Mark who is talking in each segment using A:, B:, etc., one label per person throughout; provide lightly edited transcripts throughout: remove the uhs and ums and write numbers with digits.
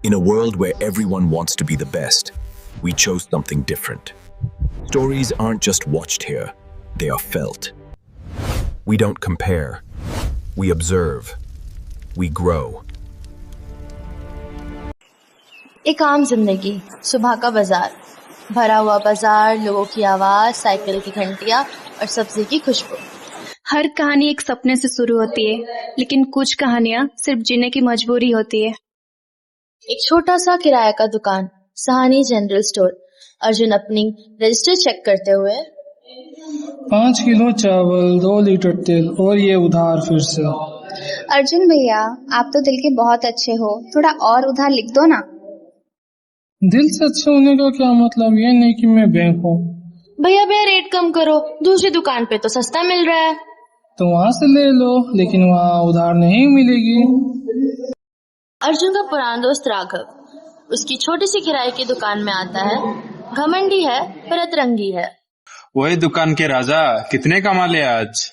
A: In a world where everyone wants to be the best, we chose something different. Stories aren't just watched here, they are felt. We don't compare, we observe, we grow.
B: एक आम जिंदगी, सुबह का बाजार, भरा हुआ बाजार, लोगों की आवाज, साइकिल की घंटियां और सब्जी की खुशबू।
C: हर कहानी एक सपने से शुरू होती है, लेकिन कुछ कहानियां सिर्फ जीने की मजबूरी होती है।
B: एक छोटा सा किराए का दुकान, सहानी जनरल स्टोर। अर्जुन अपनी रजिस्टर चेक करते हुए
D: 5 किलो चावल, 2 लीटर तेल और ये उधार फिर से।
C: अर्जुन भैया, आप तो दिल के बहुत अच्छे हो, थोड़ा और उधार लिख दो ना।
D: दिल से अच्छे होने का क्या मतलब, ये नहीं कि मैं बैंक हूँ।
B: भैया भैया रेट कम करो, दूसरी दुकान पे तो सस्ता मिल रहा है।
D: तो वहाँ से ले लो, लेकिन वहाँ उधार नहीं मिलेगी।
B: अर्जुन का पुराना दोस्त राघव उसकी छोटी सी किराए की दुकान में आता है। घमंडी है पर अतरंगी है।
E: वही दुकान के राजा, कितने कमा ले आज?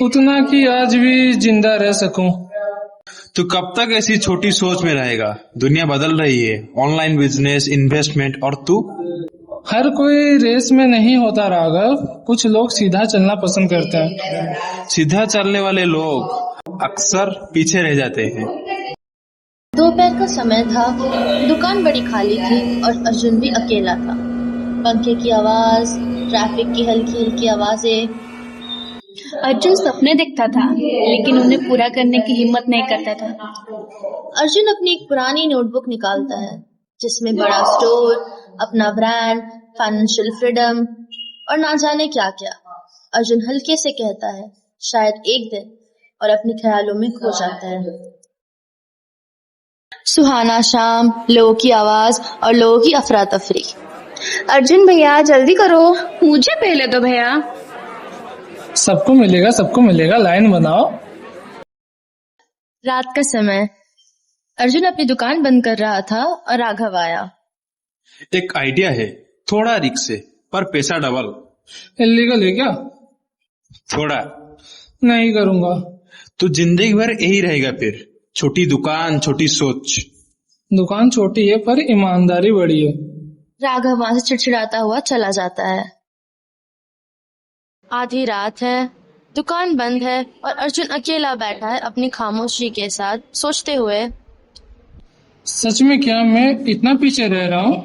D: उतना कि आज भी जिंदा रह सकूं।
E: तू कब तक ऐसी छोटी सोच में रहेगा? दुनिया बदल रही है, ऑनलाइन बिजनेस, इन्वेस्टमेंट, और तू?
D: हर कोई रेस में नहीं होता राघव, कुछ लोग सीधा चलना पसंद करते हैं।
E: सीधा चलने वाले लोग अक्सर पीछे रह जाते हैं।
B: दोपहर का समय था, दुकान बड़ी खाली थी और अर्जुन भी अकेला था। पंखे की आवाज, ट्रैफिक की हल्की हल्की आवाजें।
C: अर्जुन सपने देखता था, लेकिन उन्हें पूरा करने की हिम्मत नहीं करता था।
B: अर्जुन अपनी एक पुरानी नोटबुक निकालता है, जिसमें बड़ा स्टोर, अपना ब्रांड, फाइनेंशियल फ्रीडम और ना जाने क्या क्या। अर्जुन हल्के से कहता है, शायद एक दिन, और अपने ख्यालों में खो जाता है। सुहाना शाम, लोगों की आवाज और लोगों की अफरा तफरी।
C: अर्जुन भैया जल्दी करो, मुझे पहले दो भैया।
D: सबको मिलेगा, लाइन बनाओ।
B: रात का समय, अर्जुन अपनी दुकान बंद कर रहा था और राघव आया।
E: एक आइडिया है, थोड़ा रिस्क है पर पैसा डबल।
D: इल्लीगल है क्या?
E: थोड़ा।
D: नहीं करूंगा।
E: तू जिंदगी भर यही रहेगा फिर। छोटी दुकान, छोटी सोच।
D: दुकान छोटी है पर ईमानदारी बड़ी है।
B: राघव वहां से चिड़चिड़ाता हुआ चला जाता है। आधी रात है, दुकान बंद है और अर्जुन अकेला बैठा है अपनी खामोशी के साथ, सोचते हुए
D: सच में क्या मैं इतना पीछे रह रहा हूँ?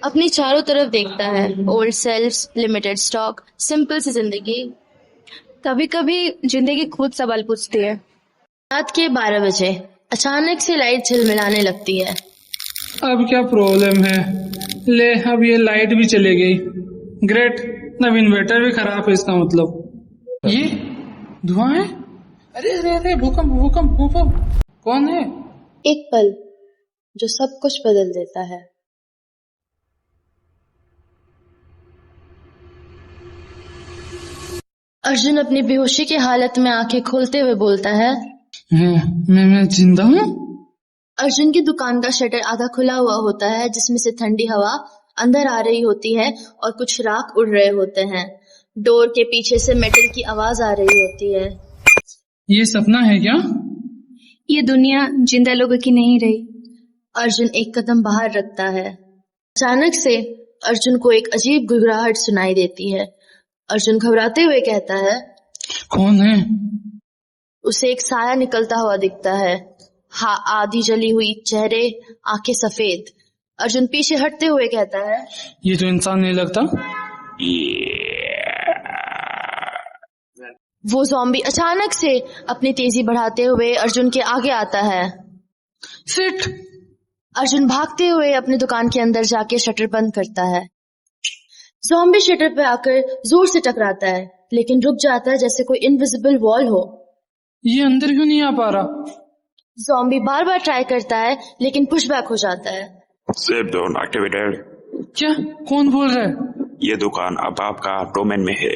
B: अपनी चारों तरफ देखता है। Old selfs, limited stock, simple सी जिंदगी।
C: कभी कभी जिंदगी खुद सवाल पूछती है।
B: रात के 12 बजे अचानक से लाइट झिलमिलाने लगती है।
D: अब क्या प्रॉब्लम है? ले, अब ये लाइट भी चली गई। ग्रेट, अब इन्वर्टर भी खराब है इसका मतलब। ये धुआं है। अरे भूकंप। कौन है?
B: एक पल जो सब कुछ बदल देता है। अर्जुन अपनी बेहोशी की हालत में आंखें खोलते हुए बोलता है,
D: मैं जिंदा हूँ।
B: अर्जुन की दुकान का शटर आधा खुला हुआ होता है, जिसमें से ठंडी हवा अंदर आ रही होती है और कुछ राख उड़ रहे होते हैं। डोर के पीछे से मेटल की आवाज आ रही होती है।
D: ये सपना है क्या?
C: ये दुनिया जिंदा लोगों की नहीं रही।
B: अर्जुन एक कदम बाहर रखता है। अचानक से अर्जुन को एक अजीब गुड़गुड़ाहट सुनाई देती है। अर्जुन घबराते हुए कहता है,
D: कौन है?
B: उसे एक साया निकलता हुआ दिखता है। हाँ, आधी जली हुई चेहरे, आंखें सफेद। अर्जुन पीछे हटते हुए कहता है,
D: ये तो इंसान नहीं लगता।
B: वो ज़ॉम्बी अचानक से अपनी तेजी बढ़ाते हुए अर्जुन के आगे आता है।
D: शिट!
B: अर्जुन भागते हुए अपनी दुकान के अंदर जाके शटर बंद करता है। ज़ॉम्बी शटर पे आकर जोर से टकराता है, लेकिन रुक जाता है जैसे कोई इनविजिबल वॉल हो।
D: ये अंदर क्यों नहीं आ पा रहा?
B: ज़ॉम्बी बार बार ट्राई करता है, लेकिन पुशबैक हो जाता है।
F: Safe zone activated.
D: क्या? कौन बोल रहा है?
F: ये दुकान अब आपका डोमेन में है।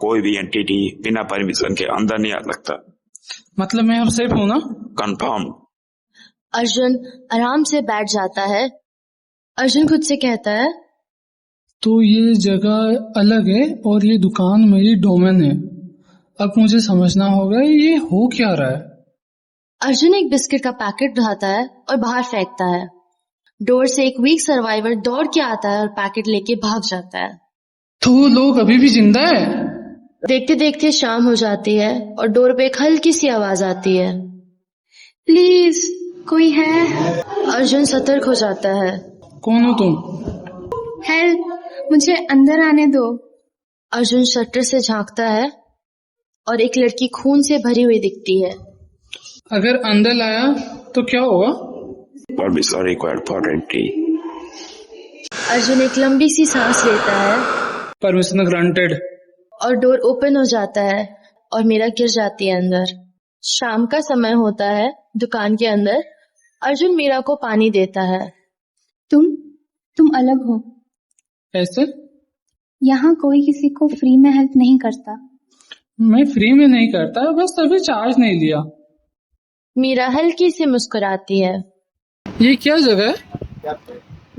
F: कोई भी एंटिटी बिना परमिशन के अंदर नहीं आ सकता।
D: मतलब मैं अब सेफ हूँ ना?
F: कंफर्म।
B: अर्जुन आराम से बैठ जाता है। अर्जुन खुद से कहता है,
D: तो ये जगह अलग है और ये दुकान मेरी डोमेन है। अब मुझे समझना होगा ये हो क्या रहा है।
B: अर्जुन एक बिस्किट का पैकेट उठाता है और बाहर फेंकता है। डोर से एक वीक सर्वाइवर दौड़ के आता है और पैकेट लेके भाग जाता है।
D: तो लोग अभी भी जिंदा है?
B: देखते देखते शाम हो जाती है और डोर पे एक हल्की सी आवाज आती है।
C: प्लीज कोई है?
B: अर्जुन सतर्क हो जाता है।
D: कौन हो तुम?
C: हेल्प, मुझे अंदर आने दो।
B: अर्जुन शटर से झांकता है और एक लड़की खून से भरी हुई दिखती है।
D: अगर अंदर लाया तो क्या होगा?
F: Permission required for entry.
B: Arjun एक लंबी सी सांस लेता है
D: परमिशन ग्रांटेड।
B: और डोर ओपन हो जाता है और मीरा गिर जाती है अंदर। शाम का समय होता है। दुकान के अंदर अर्जुन मीरा को पानी देता है।
C: तुम अलग हो।
D: ऐसे?
C: यहाँ कोई किसी को फ्री में हेल्प नहीं करता।
D: मैं फ्री में नहीं करता, बस अभी चार्ज नहीं लिया।
B: मीरा हल्की से मुस्कुराती है।
D: ये क्या जगह है?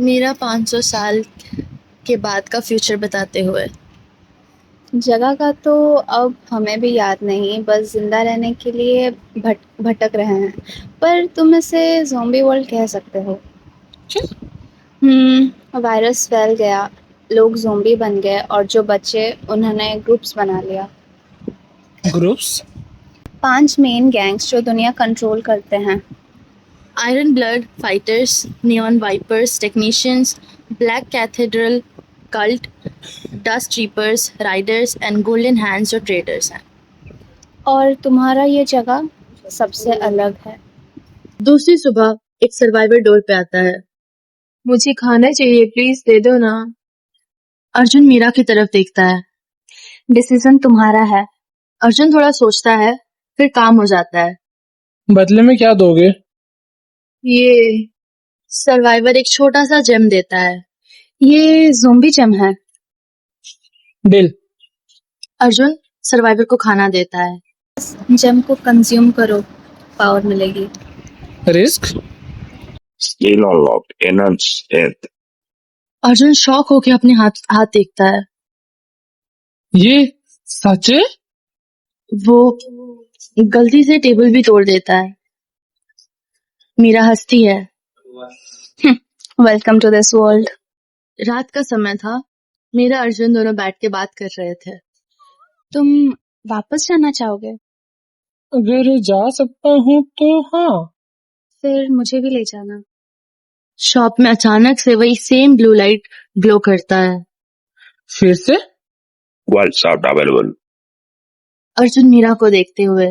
B: मीरा 500 साल के बाद का फ्यूचर बताते हुए।
G: जगह का तो अब हमें भी याद नहीं, बस जिंदा रहने के लिए भटक रहे हैं। पर तुम इसे ज़ॉम्बी वर्ल्ड कह सकते हो। वायरस फैल गया, लोग ज़ॉम्बी बन गए और जो बचे उन्होंने ग्रुप्स बना लिया।
D: ग्रुप्स?
G: 5 मेन गैंग्स जो दुनिया कंट्रोल करते हैं।
B: Iron blood fighters, neon vipers, technicians, black cathedral cult, dust reapers, riders and golden hands जो ट्रेडर्स हैं।
G: और तुम्हारा ये जगह सबसे अलग है।
B: दूसरी सुबह एक सर्वाइवर डोर पे आता है। मुझे खाना चाहिए, प्लीज दे दो ना। अर्जुन मीरा की तरफ देखता है।
C: डिसीजन तुम्हारा है।
B: अर्जुन थोड़ा सोचता है, फिर काम हो जाता है।
D: बदले में क्या दोगे?
B: ये सर्वाइवर एक छोटा सा जेम देता है।
C: ये ज़ोंबी जेम है।
D: डील।
B: अर्जुन सर्वाइवर को खाना देता है।
G: जेम को कंज्यूम करो, पावर मिलेगी।
D: Risk?
F: Skill unlocked. Enhance strength.
B: Arjun shock होकर अपने हाथ देखता है।
D: ये सच है?
B: वो गलती से टेबल भी तोड़ देता है। मीरा हंसती है।
G: Welcome to this world.
B: रात का समय था। मेरा अर्जुन दोनों बैठ के बात कर रहे थे।
C: तुम वापस जाना चाहोगे?
D: अगर जा सकता हूँ तो हाँ।
C: फिर मुझे भी ले जाना।
B: शॉप में अचानक से वही सेम ब्लू लाइट ग्लो करता है।
D: फिर से?
F: World shaft available.
B: Arjun Meera को देखते हुए।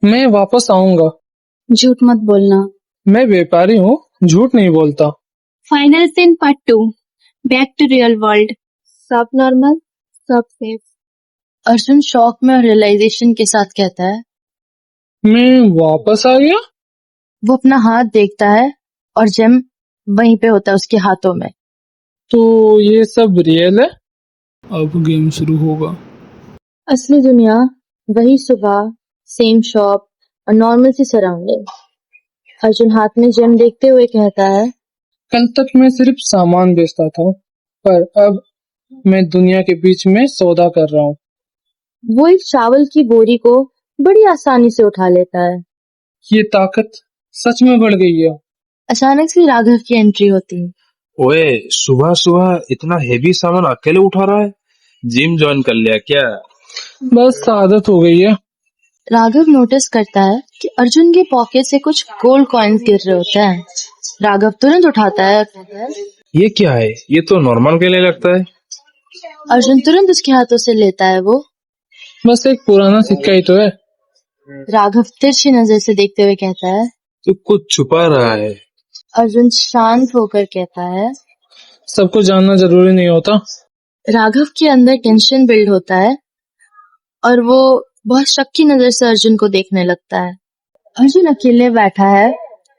D: मैं वापस आऊंगा।
C: झूठ मत बोलना।
D: मैं व्यापारी हूँ, झूठ नहीं बोलता।
C: Final scene part 2। Back to real world. सब नॉर्मल, सब सेफ।
B: अर्जुन शॉक में और रियलाइजेशन के साथ कहता है।
D: मैं वापस आ गया?
B: वो अपना हाथ देखता है और जेम वहीं पे होता है उसके हाथों में।
D: तो ये सब रियल है? अब गेम शुरू होगा।
B: असली दुनिया, वही सुबह, सेम शॉप और नॉर्मल सी सराउंडिंग। अर्जुन हाथ में जेम देखते हुए कहता है।
D: कल तक मैं सिर्फ सामान बेचता था, पर अब मैं दुनिया के बीच में सौदा कर रहा हूँ।
B: वो एक चावल की बोरी को बड़ी आसानी से उठा लेता है।
D: ये ताकत सच में बढ़ गई है।
B: अचानक से राघव की एंट्री होती है।
H: ओए, सुबह सुबह इतना हेवी सामान अकेले उठा रहा है? जिम ज्वाइन कर लिया क्या?
D: बस आदत हो गई है।
B: राघव नोटिस करता है कि अर्जुन के पॉकेट से कुछ गोल्ड कॉइन्स गिर रहे होते हैं। राघव तुरंत उठाता है।
H: ये क्या है? ये तो नॉर्मल के लिए लगता है।
B: अर्जुन तुरंत उसके हाथों से लेता है। वो
D: बस एक पुराना सिक्का ही तो है।
B: राघव तिरछी नजर से देखते हुए कहता है।
H: तू कुछ छुपा रहा है।
B: अर्जुन शांत होकर कहता है।
D: सबको जानना जरूरी नहीं होता।
B: राघव के अंदर टेंशन बिल्ड होता है और वो बहुत शक की नजर से अर्जुन को देखने लगता है। अर्जुन अकेले बैठा है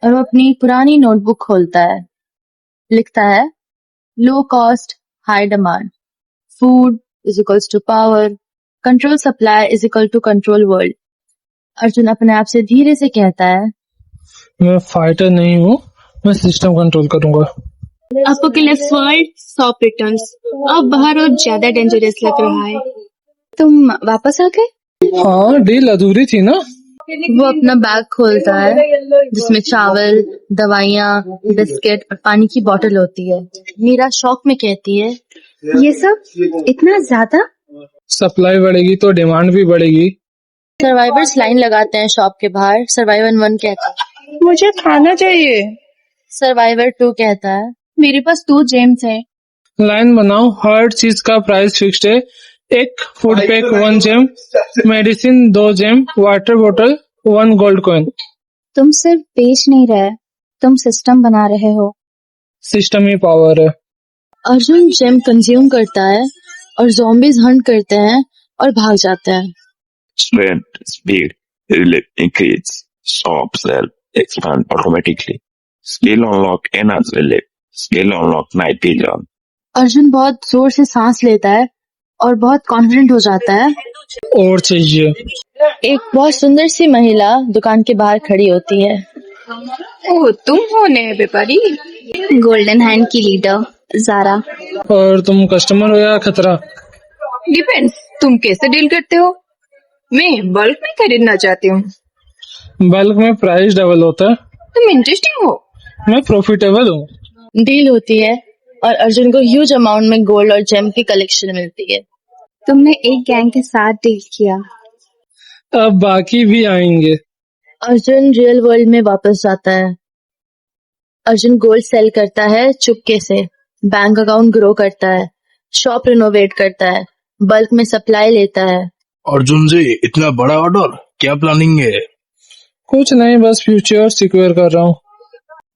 B: और वो अपनी पुरानी नोटबुक खोलता है। लिखता है, low cost high demand, food is equals to power, control supply is equal to control world. Arjun अपने आप से धीरे से कहता है।
D: मैं फाइटर नहीं हूँ, मैं सिस्टम कंट्रोल करूंगा।
C: Apocalypse world 100 returns. अब बाहर और ज्यादा डेंजरस लग रहा है। तुम वापस आ गए?
D: हाँ, डील अधूरी थी ना।
B: वो अपना बैग खोलता है जिसमें चावल, दवाइयाँ, बिस्किट और पानी की बोतल होती है। मीरा शौक में कहती है,
C: ये सब इतना ज्यादा?
D: सप्लाई बढ़ेगी तो डिमांड भी बढ़ेगी।
B: सर्वाइवर्स लाइन लगाते हैं शॉप के बाहर। सर्वाइवर 1 कहता है,
C: मुझे खाना चाहिए।
B: सर्वाइवर 2 कहता है,
C: मेरे पास 2 जेम्स है।
D: लाइन बनाओ, हर चीज का प्राइस फिक्स्ड है। एक food pack 1 gem, medicine 2 gem, water बोतल 1 गोल्ड कॉइन।
G: तुम सिर्फ बेच नहीं रहे, तुम सिस्टम बना रहे हो।
D: सिस्टम ही पावर है।
B: अर्जुन जेम कंज्यूम करता है और zombies हंट करते हैं और भाग जाते हैं।
F: Strength, speed, relief increase. Shop sell, expand automatically. Skill unlock enhance relief. Skill unlock night vision.
B: Arjun बहुत जोर से सांस लेता है और बहुत कॉन्फिडेंट हो जाता है।
D: और चाहिए।
B: एक बहुत सुंदर सी महिला दुकान के बाहर खड़ी होती है।
C: ओ, तुम हो नए व्यापारी?
G: गोल्डन हैंड की लीडर जारा।
D: और तुम कस्टमर हो या खतरा?
C: डिपेंड्स, तुम कैसे डील करते हो? मैं बल्क में खरीदना चाहती हूँ।
D: बल्क में प्राइस डबल होता है।
C: तुम इंटरेस्टिंग हो।
D: मैं प्रॉफिटेबल हूँ।
B: डील होती है और अर्जुन को ह्यूज अमाउंट में गोल्ड और जेम की कलेक्शन मिलती है।
G: तुमने एक गैंग के साथ डील किया।
D: अब बाकी भी आएंगे।
B: अर्जुन रियल वर्ल्ड में वापस जाता है। अर्जुन गोल्ड सेल करता है चुपके से, बैंक अकाउंट ग्रो करता है, शॉप रिनोवेट करता है, बल्क में सप्लाई लेता है।
H: अर्जुन जी, इतना बड़ा ऑर्डर, क्या प्लानिंग है?
D: कुछ नहीं, बस फ्यूचर सिक्योर कर रहा हूँ।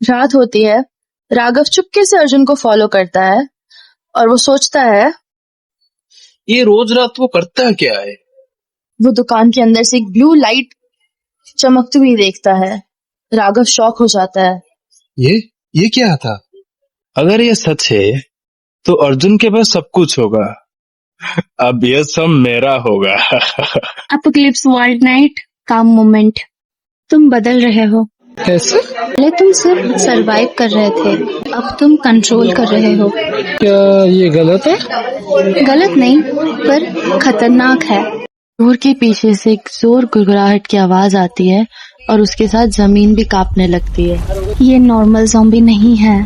B: रात होती है। राघव चुपके से अर्जुन को फॉलो करता है और वो सोचता है,
H: ये रोज रात वो करता क्या है?
B: वो दुकान के अंदर से एक ब्लू लाइट चमकती हुई देखता है। राघव शॉक हो जाता है।
H: ये क्या था? अगर ये सच है तो अर्जुन के पास सब कुछ होगा। अब ये सब मेरा होगा।
C: एपोकलिप्स वर्ल्ड नाइट, काम मोमेंट। तुम बदल रहे हो।
D: कैसे?
G: पहले तुम सिर्फ सरवाइव कर रहे थे, अब तुम कंट्रोल कर रहे हो।
D: क्या ये गलत है?
G: गलत नहीं, पर खतरनाक है।
B: डोर के पीछे से एक जोर गुड़गुड़ाहट की आवाज आती है और उसके साथ जमीन भी कांपने लगती है।
G: ये नॉर्मल ज़ॉम्बी नहीं है।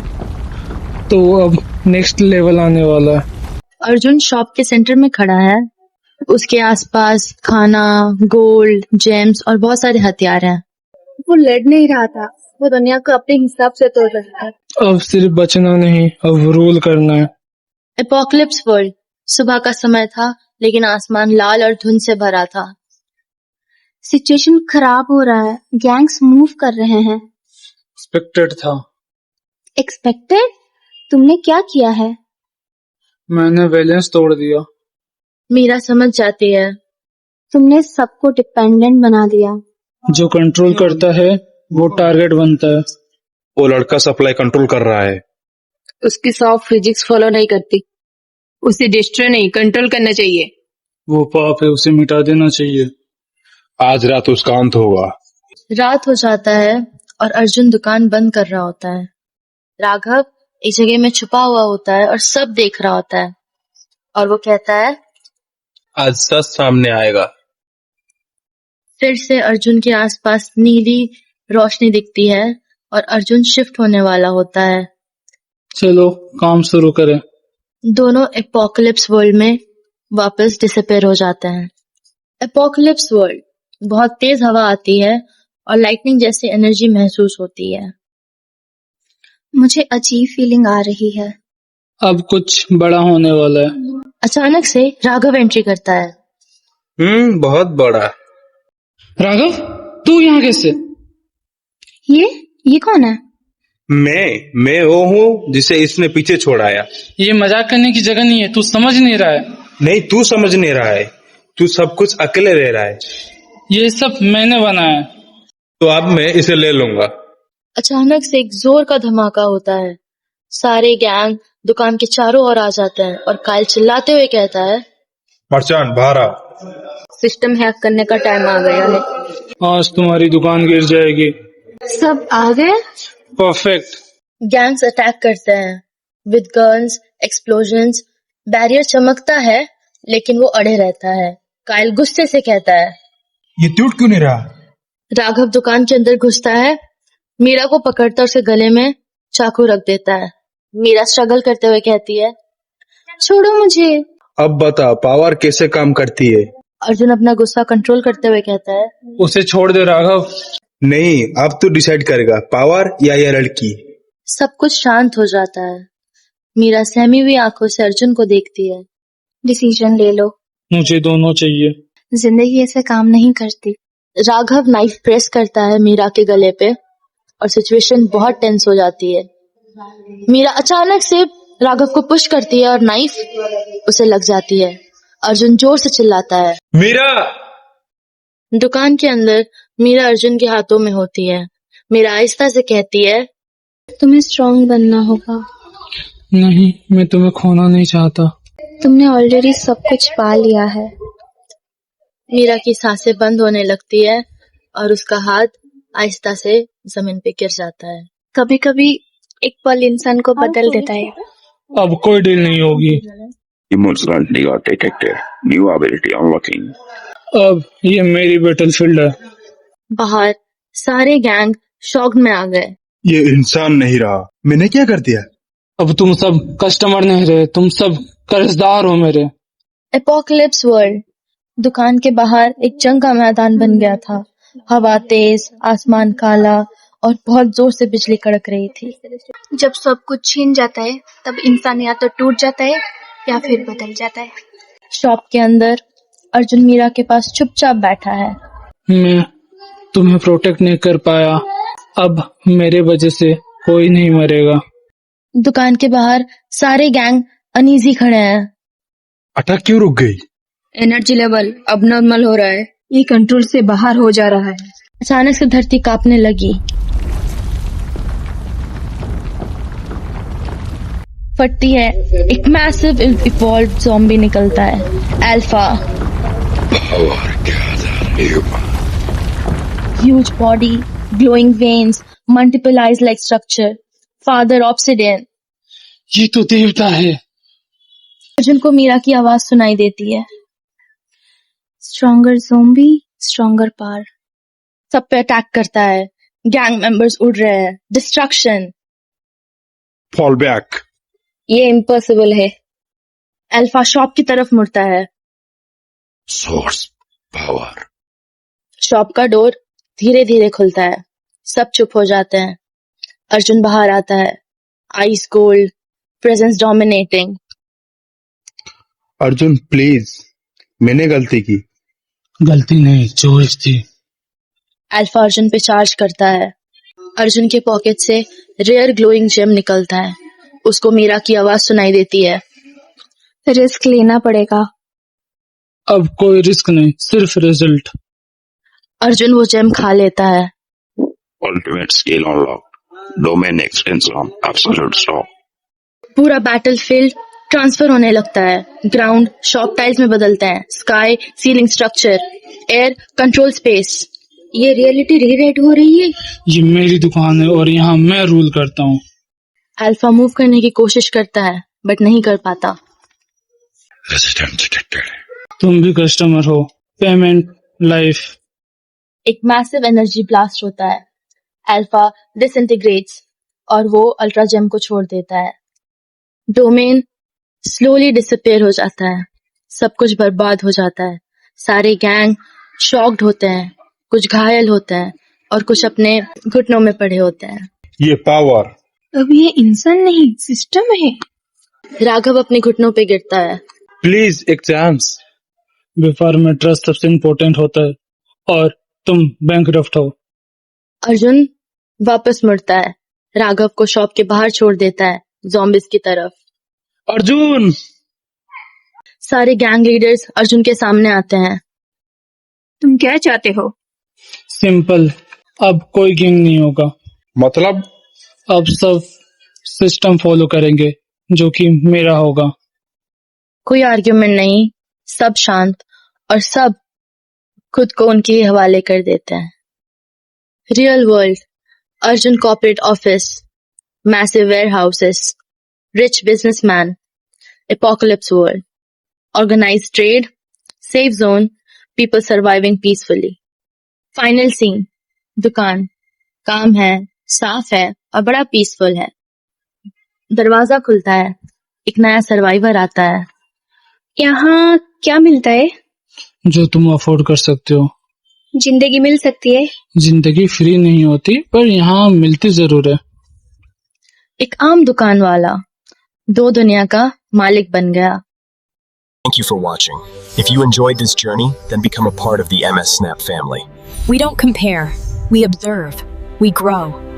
D: तो अब नेक्स्ट लेवल आने वाला है।
B: अर्जुन शॉप के सेंटर में खड़ा है। उसके आसपास खाना, गोल्ड, जेम्स और बहुत सारे हथियार हैं।
C: वो लड़ नहीं रहा था, वो दुनिया को अपने हिसाब से तोड़ रहा था।
D: अब सिर्फ बचना नहीं, अब रूल करना है।
B: Apocalypse world. सुबह का समय था लेकिन आसमान लाल और धुंध से भरा था।
G: सिचुएशन खराब हो रहा है, गैंग्स मूव कर रहे हैं।
D: एक्सपेक्टेड था।
G: एक्सपेक्टेड? तुमने क्या किया है?
D: मैंने बैलेंस तोड़ दिया।
B: मीरा समझ जाती है।
G: तुमने सबको डिपेंडेंट बना दिया।
D: जो कंट्रोल करता है वो टारगेट बनता है।
E: वो लड़का सप्लाई कंट्रोल कर रहा है।
C: उसकी शॉप फिजिक्स फॉलो नहीं करती। उसे डिस्ट्रॉय नहीं, कंट्रोल करना चाहिए।
D: वो पाप है, उसे मिटा देना चाहिए।
E: आज रात उसका अंत होगा।
B: रात हो जाता है और अर्जुन दुकान बंद कर रहा होता है। राघव एक जगह में छुपा हुआ होता है और सब देख रहा होता है और वो कहता है,
H: आज सच सामने आएगा।
B: फिर से अर्जुन के आसपास नीली रोशनी दिखती है और अर्जुन शिफ्ट होने वाला होता है।
D: चलो काम शुरू करें।
B: दोनों एपोकलिप्स वर्ल्ड में वापस डिसअपेयर हो जाते हैं। Apocalypse world. बहुत तेज हवा आती है और लाइटनिंग जैसी एनर्जी महसूस होती है।
G: मुझे अजीब फीलिंग आ रही है।
D: अब कुछ बड़ा होने वाला है।
B: अचानक से राघव एंट्री करता है।
H: बहुत बड़ा।
D: राघव, तू यहाँ कैसे?
G: ये कौन है?
H: मैं वो हूँ जिसे इसने पीछे छोड़ाया।
D: ये मजाक करने की जगह नहीं है, तू समझ नहीं रहा है।
H: नहीं, तू समझ नहीं रहा है। तू सब कुछ अकेले रह रहा है।
D: ये सब मैंने बनाया है।
H: तो अब मैं इसे ले लूंगा।
B: अचानक से एक जोर का धमाका होता है। सारे गैंग दुकान के चारों ओर आ जाते हैं और कायल चिल्लाते हुए कहता है,
H: मर्चान बाहर आ।
C: सिस्टम हैक करने का टाइम आ गया है।
D: आज तुम्हारी दुकान गिर जाएगी।
C: सब आ गए?
D: परफेक्ट।
B: गैंग्स अटैक करते हैं विद गन्स, एक्सप्लोजन्स। बैरियर चमकता है लेकिन वो अड़े रहता है। कायल गुस्से से कहता है,
H: ये टूट क्यों नहीं रहा?
B: राघव दुकान के अंदर घुसता है, मीरा को पकड़ता और उसके गले में चाकू रख देता है। मीरा स्ट्रगल करते हुए कहती है, छोड़ो मुझे।
H: अब बता पावर कैसे काम करती है?
B: अर्जुन अपना गुस्सा कंट्रोल करते हुए कहता है,
D: उसे छोड़ दे राघव।
H: नहीं, अब तू डिसाइड करेगा, पावर या ये लड़की।
B: सब कुछ शांत हो जाता है। मीरा सहमी हुई आंखों से अर्जुन को देखती है।
C: डिसीजन ले लो।
D: मुझे दोनों चाहिए।
C: जिंदगी ऐसे काम नहीं करती।
B: राघव नाइफ प्रेस करता है मीरा के गले पे और सिचुएशन बहुत टेंस हो जाती है। मीरा अचानक से राघव को पुश करती है और नाइफ उसे लग जाती है। अर्जुन जोर से चिल्लाता है,
H: मीरा!
B: दुकान के अंदर मीरा अर्जुन के हाथों में होती है। मीरा आहिस्ता से कहती है,
C: तुम्हें स्ट्रांग बनना होगा।
D: नहीं, मैं तुम्हें खोना नहीं चाहता।
C: तुमने ऑलरेडी सब कुछ पा लिया है।
B: मीरा की सांसें बंद होने लगती है और उसका हाथ आहिस्ता से जमीन पे गिर जाता है।
C: कभी कभी एक पल इंसान को बदल देता है।
D: अब कोई डील नहीं होगी।
F: Emotionally got detected. New ability unlocking.
D: अब ये मेरी बैटलफील्ड है।
B: बाहर सारे गैंग शॉक में आ गए।
H: ये इंसान नहीं रहा, मैंने क्या कर दिया?
D: अब तुम सब कस्टमर नहीं रहे, तुम सब कर्जदार हो मेरे।
B: Apocalypse world. दुकान के बाहर एक जंग का मैदान बन गया था। हवा तेज, आसमान काला और बहुत जोर से बिजली कड़क रही थी।
C: जब सब कुछ छीन जाता है तब इंसान या तो टूट जाता है या फिर बदल जाता है।
B: शॉप के अंदर अर्जुन मीरा के पास चुपचाप बैठा है।
D: मैं तुम्हें प्रोटेक्ट नहीं कर पाया, अब मेरे वजह से कोई नहीं मरेगा।
B: दुकान के बाहर सारे गैंग अनईजी खड़े हैं।
H: अटक क्यों रुक गई?
C: एनर्जी लेवल अब नॉर्मल हो रहा है। ये कंट्रोल से बाहर हो जा रहा है।
B: अचानक से धरती कांपने लगी। फटती है, एक मैसिव इवॉल्व्ड ज़ॉम्बी निकलता है। Alpha, huge body, glowing veins, multiple eyes like structure, father obsidian.
D: ये तो देवता है।
B: अर्जुन को मीरा की आवाज सुनाई देती है।
C: Stronger zombie, stronger power.
B: सब पे अटैक करता है। गैंग मेंबर्स उड़ रहे हैं। डिस्ट्रक्शन।
H: Fall back.
B: ये इम्पॉसिबल है। अल्फा शॉप की तरफ मुड़ता है।
F: Source power.
B: शॉप का डोर धीरे धीरे खुलता है। सब चुप हो जाते हैं। अर्जुन बाहर आता है। Ice cold, presence dominating.
H: Arjun please, मैंने गलती की।
D: गलती नहीं, चॉइस थी।
B: अल्फा अर्जुन पे चार्ज करता है। अर्जुन के पॉकेट से रेयर ग्लोइंग जेम निकलता है। उसको मीरा की आवाज सुनाई देती है।
C: रिस्क लेना पड़ेगा।
D: अब कोई रिस्क नहीं, सिर्फ रिजल्ट।
B: अर्जुन वो जेम खा लेता है।
F: Ultimate skill unlocked. Domain extension. Absolute stop.
B: पूरा बैटलफील्ड ट्रांसफर होने लगता है। ग्राउंड शॉप टाइल्स में बदलते हैं। Sky ceiling structure, air control space. ये रियलिटी रीराइट हो रही है।
D: ये मेरी दुकान है और यहाँ मैं रूल करता हूँ।
B: अल्फा मूव करने की कोशिश करता है बट नहीं कर पाता।
F: Resistance detected.
D: तुम भी कस्टमर हो। Payment, life.
B: एक मैसिव एनर्जी ब्लास्ट होता है। अल्फा डिसइंटीग्रेट्स और वो अल्ट्रा जेम को छोड़ देता है। डोमेन स्लोली डिसअपियर हो जाता है। सब कुछ बर्बाद हो जाता है। सारे गैंग शॉक्ड होते हैं, कुछ घायल होते हैं और कुछ अपने घुटनों में पड़े होते हैं।
H: ये पावर।
C: अब ये इंसान नहीं, सिस्टम है।
B: राघव अपने घुटनों पे गिरता है।
H: प्लीज एक चांस।
D: व्यापार में ट्रस्ट सबसे इम्पोर्टेंट होता है और तुम बैंकरप्ट हो।
B: अर्जुन वापस मुड़ता है। राघव को शॉप के बाहर छोड़ देता है, ज़ॉम्बिस की तरफ।
H: अर्जुन!
B: सारे गैंग लीडर्स अर्जुन के सामने आते हैं।
C: तुम क्या चाहते हो?
D: सिंपल, अब कोई किंग नहीं होगा।
H: मतलब?
D: अब सब सिस्टम फॉलो करेंगे जो कि मेरा होगा।
B: कोई आर्ग्यूमेंट नहीं, सब शांत और सब खुद को उनके ही हवाले कर देते हैं। Real world, Arjun corporate office, massive warehouses, rich businessman, apocalypse world, organised trade, safe zone, people surviving peacefully. Final scene. दुकान काम है, साफ है और बड़ा पीसफुल है। दरवाजा खुलता है, एक नया सर्वाइवर आता है।
C: यहाँ क्या मिलता है?
D: जो तुम अफोर्ड कर सकते हो।
C: जिंदगी मिल सकती है।
D: जिंदगी फ्री नहीं होती, पर यहाँ मिलती जरूर है।
B: एक आम दुकान वाला 2 दुनिया का मालिक बन गया।
A: Thank you for watching. If you enjoyed this journey, then become a part of the MS Snap family.
I: We don't compare, we observe, we grow.